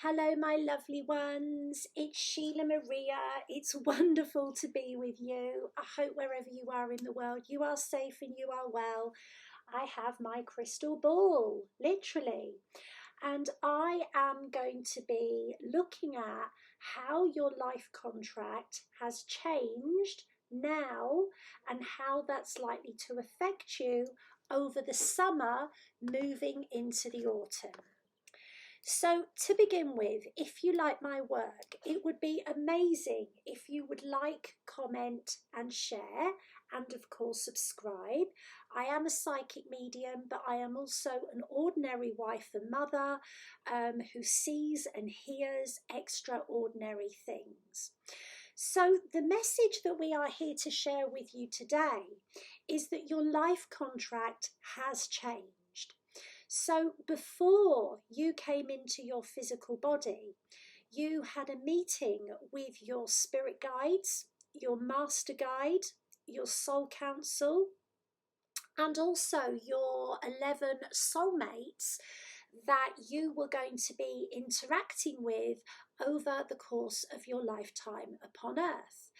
Hello, my lovely ones. It's Sheelagh Maria. It's wonderful to be with you. I hope wherever you are in the world, you are safe and you are well. I have my crystal ball, literally, and I am going to be looking at how your life contract has changed now and how that's likely to affect you over the summer moving into the autumn. So to begin with, if you like my work, it would be amazing if you would like, comment and share, and of course subscribe. I am a psychic medium, but I am also an ordinary wife and mother who sees and hears extraordinary things. So the message that we are here to share with you today is that your life contract has changed. So before you came into your physical body, you had a meeting with your spirit guides, your master guide, your soul council, and also your 11 soulmates that you were going to be interacting with over the course of your lifetime upon Earth.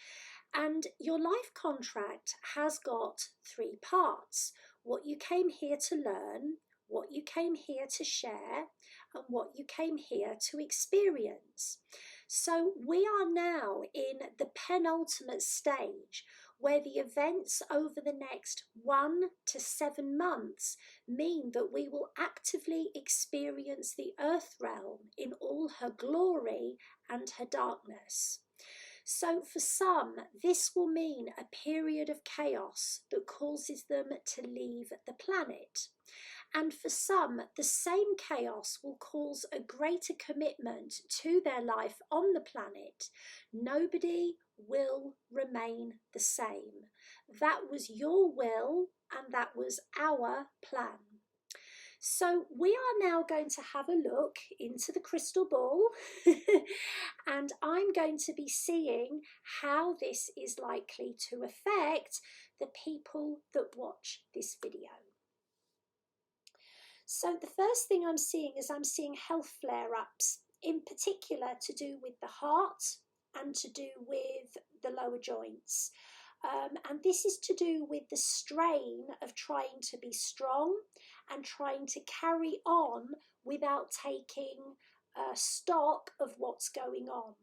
And your life contract has got 3 parts: what you came here to learn, what you came here to share, and what you came here to experience. So we are now in the penultimate stage, where the events over the next 1 to 7 months mean that we will actively experience the earth realm in all her glory and her darkness. So for some, this will mean a period of chaos that causes them to leave the planet. And for some, the same chaos will cause a greater commitment to their life on the planet. Nobody will remain the same. That was your will, and that was our plan. So we are now going to have a look into the crystal ball and I'm going to be seeing how this is likely to affect the people that watch this video. So the first thing I'm seeing is I'm seeing health flare-ups, in particular to do with the heart and to do with the lower joints. And this is to do with the strain of trying to be strong and trying to carry on without taking stock of what's going on.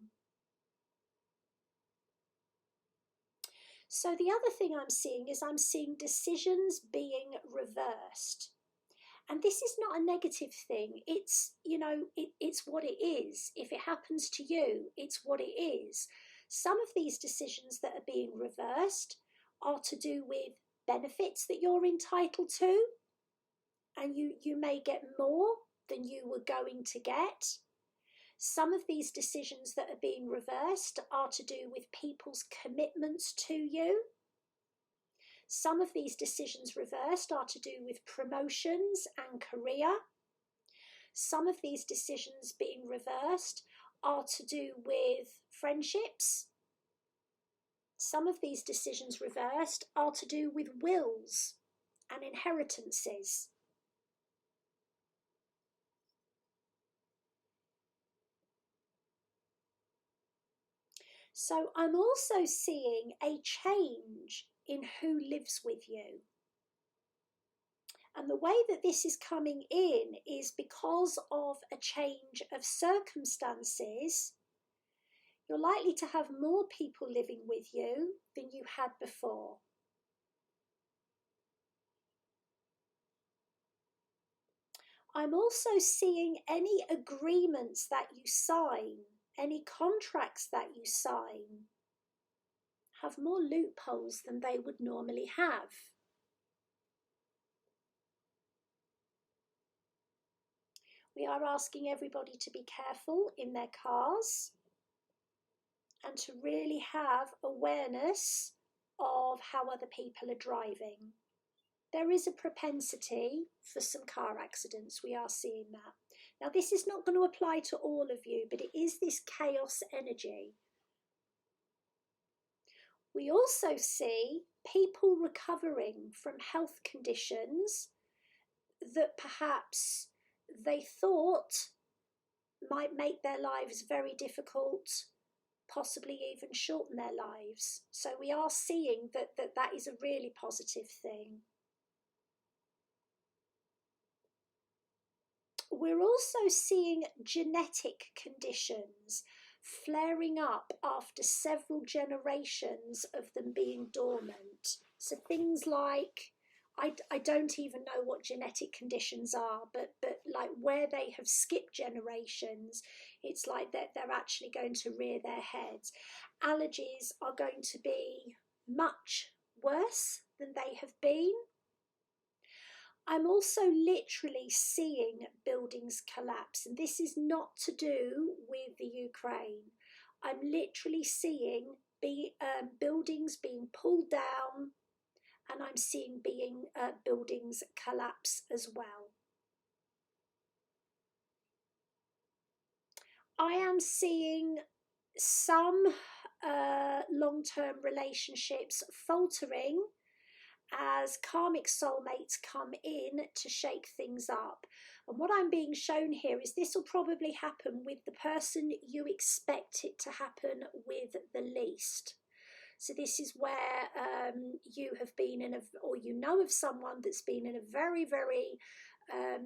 So the other thing I'm seeing is I'm seeing decisions being reversed. And this is not a negative thing. It's, it's what it is. If it happens to you, it's what it is. Some of these decisions that are being reversed are to do with benefits that you're entitled to, and you may get more than you were going to get. Some of these decisions that are being reversed are to do with people's commitments to you. Some of these decisions reversed are to do with promotions and career. Some of these decisions being reversed are to do with friendships. Some of these decisions reversed are to do with wills and inheritances. So I'm also seeing a change in who lives with you. And the way that this is coming in is because of a change of circumstances. You're likely to have more people living with you than you had before. I'm also seeing any agreements that you sign, any contracts that you sign, have more loopholes than they would normally have. We are asking everybody to be careful in their cars and to really have awareness of how other people are driving. There is a propensity for some car accidents. We are seeing that. Now, this is not going to apply to all of you, but it is this chaos energy. We also see people recovering from health conditions that perhaps they thought might make their lives very difficult, possibly even shorten their lives. So we are seeing that is a really positive thing. We're also seeing genetic conditions flaring up after several generations of them being dormant. So things like, I don't even know what genetic conditions are, but like where they have skipped generations, it's like that they're actually going to rear their heads. Allergies are going to be much worse than they have been. I'm also literally seeing buildings collapse, and this is not to do with the Ukraine. I'm literally seeing buildings being pulled down, and I'm seeing buildings collapse as well. I am seeing some long-term relationships faltering as karmic soulmates come in to shake things up. And what I'm being shown here is this will probably happen with the person you expect it to happen with the least. So this is where you have been in or you know of someone that's been in a very, very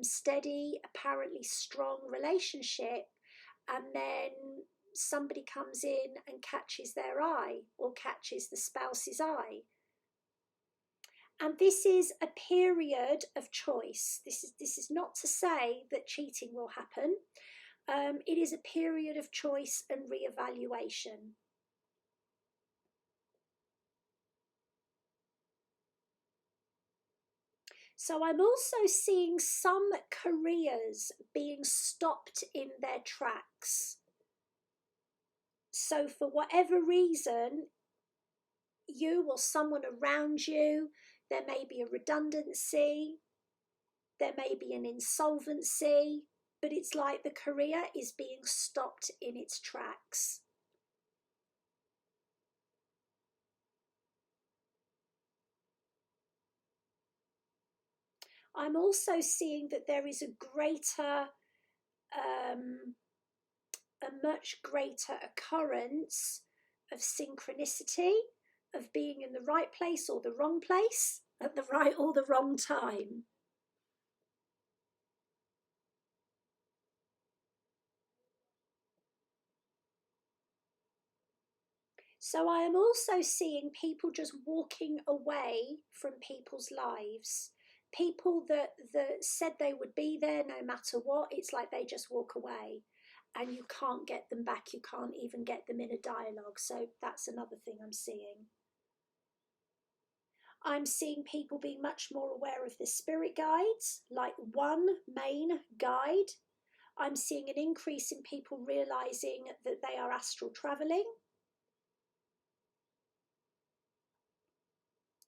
steady, apparently strong relationship, and then somebody comes in and catches their eye or catches the spouse's eye. And this is a period of choice. This is not to say that cheating will happen. It is a period of choice and reevaluation. So I'm also seeing some careers being stopped in their tracks. So for whatever reason, you or someone around you, there may be a redundancy, there may be an insolvency, but it's like the career is being stopped in its tracks. I'm also seeing that there is a much greater occurrence of synchronicity, of being in the right place or the wrong place at the right or the wrong time. So I am also seeing people just walking away from people's lives. People that said they would be there no matter what, it's like they just walk away and you can't get them back. You can't even get them in a dialogue. So that's another thing I'm seeing. I'm seeing people being much more aware of the spirit guides, like one main guide. I'm seeing an increase in people realizing that they are astral traveling.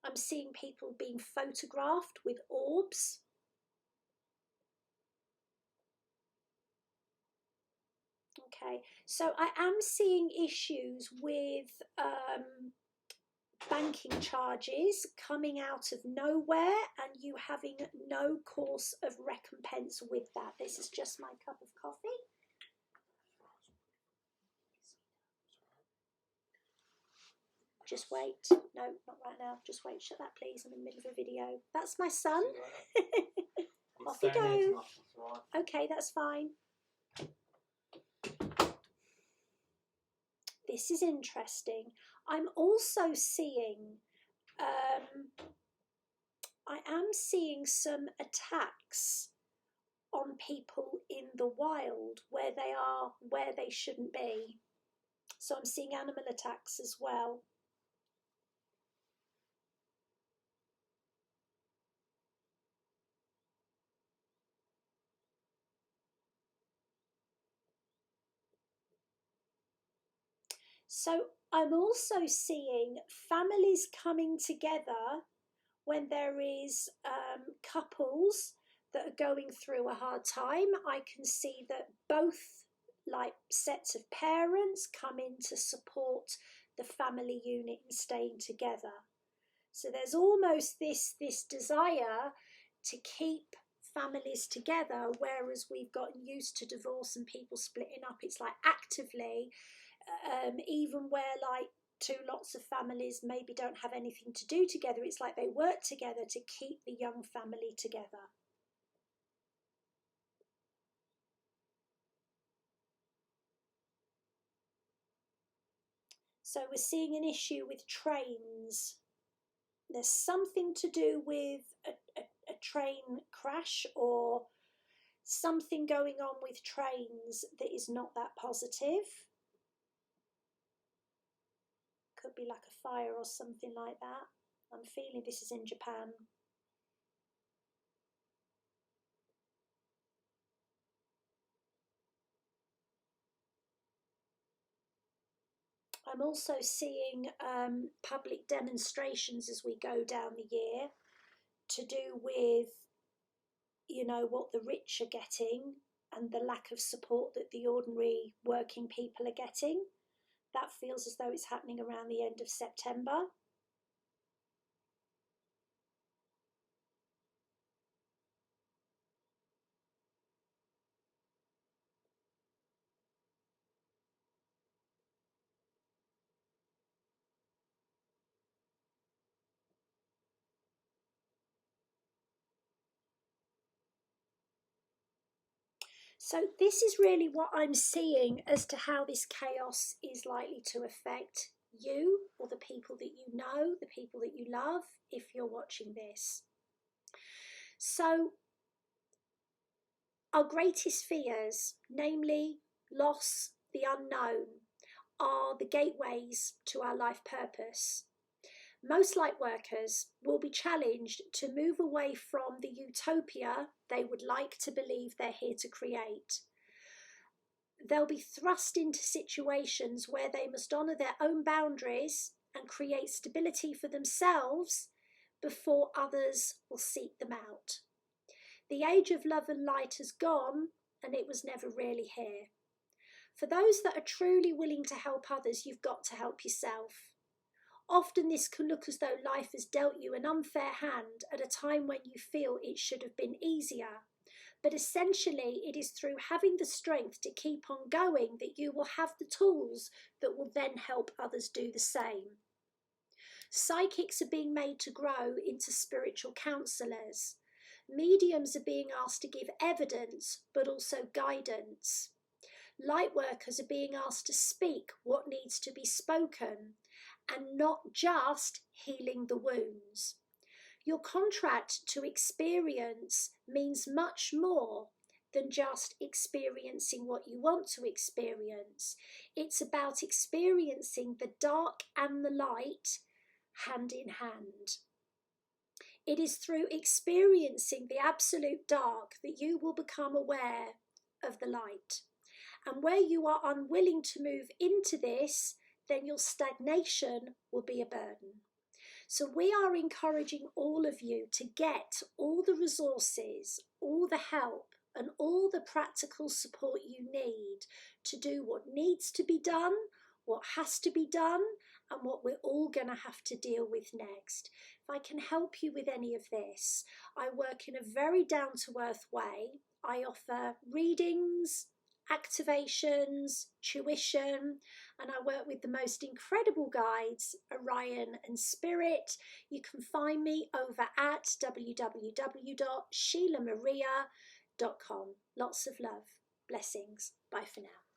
I'm seeing people being photographed with orbs. Okay, so I am seeing issues with banking charges coming out of nowhere and you having no course of recompense with that. This is just my cup of coffee. Just wait. No, not right now. Just wait. Shut that, please. I'm in the middle of a video. That's my son. Off you go. Okay, that's fine. This is interesting. I'm also seeing, I am seeing some attacks on people in the wild where they are, where they shouldn't be. So I'm seeing animal attacks as well. So I'm also seeing families coming together when there is couples that are going through a hard time. I can see that both like sets of parents come in to support the family unit and staying together. So there's almost this desire to keep families together, whereas we've gotten used to divorce and people splitting up. It's like actively, even where like two lots of families maybe don't have anything to do together, it's like they work together to keep the young family together. So we're seeing an issue with trains. There's something to do with a train crash or something going on with trains that is not that positive. Could be like a fire or something like that. I'm feeling this is in Japan. I'm also seeing public demonstrations as we go down the year to do with, you know, what the rich are getting and the lack of support that the ordinary working people are getting. That feels as though it's happening around the end of September. So this is really what I'm seeing as to how this chaos is likely to affect you or the people that you know, the people that you love, if you're watching this. So our greatest fears, namely loss, the unknown, are the gateways to our life purpose. Most light workers will be challenged to move away from the utopia they would like to believe they're here to create. They'll be thrust into situations where they must honour their own boundaries and create stability for themselves before others will seek them out. The age of love and light has gone, and it was never really here. For those that are truly willing to help others, you've got to help yourself. Often this can look as though life has dealt you an unfair hand at a time when you feel it should have been easier. But essentially, it is through having the strength to keep on going that you will have the tools that will then help others do the same. Psychics are being made to grow into spiritual counsellors. Mediums are being asked to give evidence, but also guidance. Light workers are being asked to speak what needs to be spoken, and not just healing the wounds. Your contract to experience means much more than just experiencing what you want to experience. It's about experiencing the dark and the light hand in hand. It is through experiencing the absolute dark that you will become aware of the light. And where you are unwilling to move into this, then your stagnation will be a burden. So we are encouraging all of you to get all the resources, all the help, and all the practical support you need to do what needs to be done, what has to be done, and what we're all going to have to deal with next. If I can help you with any of this, I work in a very down-to-earth way. I offer readings, activations, tuition, and I work with the most incredible guides, Orion and Spirit. You can find me over at www.sheelaghmaria.com. Lots of love. Blessings. Bye for now.